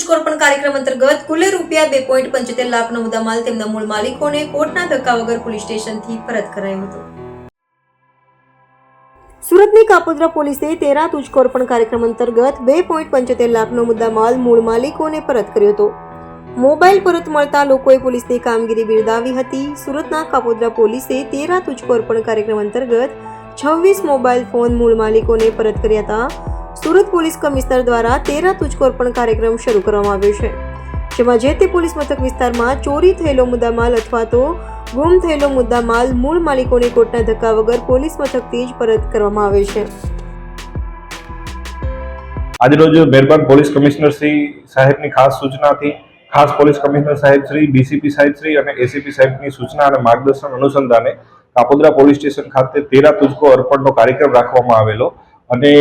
તુજકો અર્પણ કાર્યક્રમ અંતર્ગત કુલ રૂપિયા 2.75 લાખનો મુદ્દામાલ તેમના મૂળ માલિકોને કોર્ટના ધક્કા વગર પોલીસ સ્ટેશનથી પરત કરાયો હતો। સુરતની કાપોદ્રા પોલીસે 13 તુજકો અર્પણ કાર્યક્રમ અંતર્ગત 2.75 લાખનો મુદ્દામાલ મૂળ માલિકોને પરત કર્યો હતો। મોબાઈલ પરત મળતા લોકોએ પોલીસની કામગીરી બિરદાવી હતી। સુરતના કાપોદ્રા પોલીસે 13 તુજકો અર્પણ કાર્યક્રમ અંતર્ગત 26 મોબાઈલ ફોન મૂળ માલિકોને પરત કર્યા હતા। સુરત પોલીસ કમિશનર દ્વારા 13 તુજકો અર્પણ કાર્યક્રમ શરૂ કરવામાં આવ્યો છે, જેમાં જે તે પોલીસ મથક વિસ્તારમાં ચોરી થયેલો મુદ્દામાલ અથવા તો ગુમ થયેલો મુદ્દામાલ મૂળ માલિકોને કોર્ટના ધક્કા વગર પોલીસ મથકથી જ પરત કરવામાં આવે છે। આજરોજ મહેરબાન પોલીસ કમિશનર શ્રી સાહેબની ખાસ સૂચનાથી ખાસ પોલીસ કમિશનર સાહેબ શ્રી, ડીસીપી સાહેબ શ્રી અને એસીપી સાહેબની સૂચના અને માર્ગદર્શન અનુસંધાને કાપોદ્રા પોલીસ સ્ટેશન ખાતે 13 તુજકો અર્પણનો કાર્યક્રમ રાખવામાં આવેલો અને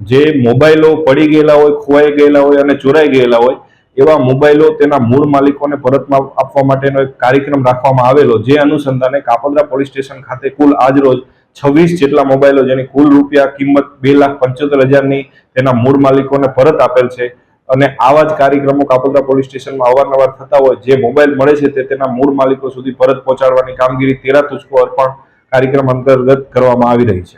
જે મોબાઈલો પડી ગયેલા હોય, ખોવાઈ ગયેલા હોય અને ચોરાઈ ગયેલા હોય એવા મોબાઈલો તેના મૂળ માલિકોને પરત આપવા માટેનો એક કાર્યક્રમ રાખવામાં આવેલો, જે અનુસંધાને કાપોદ્રા પોલીસ સ્ટેશન ખાતે કુલ આજરોજ 26 જેટલા મોબાઈલો જેની કુલ રૂપિયા કિંમત 2,75,000ની તેના મૂળ માલિકોને પરત આપેલ છે। અને આવા જ કાર્યક્રમો કાપોદ્રા પોલીસ સ્ટેશનમાં અવારનવાર થતા હોય, જે મોબાઈલ મળે છે તે તેના મૂળ માલિકો સુધી પરત પહોંચાડવાની કામગીરી 13 તુજકો અર્પણ કાર્યક્રમ અંતર્ગત કરવામાં આવી રહી છે।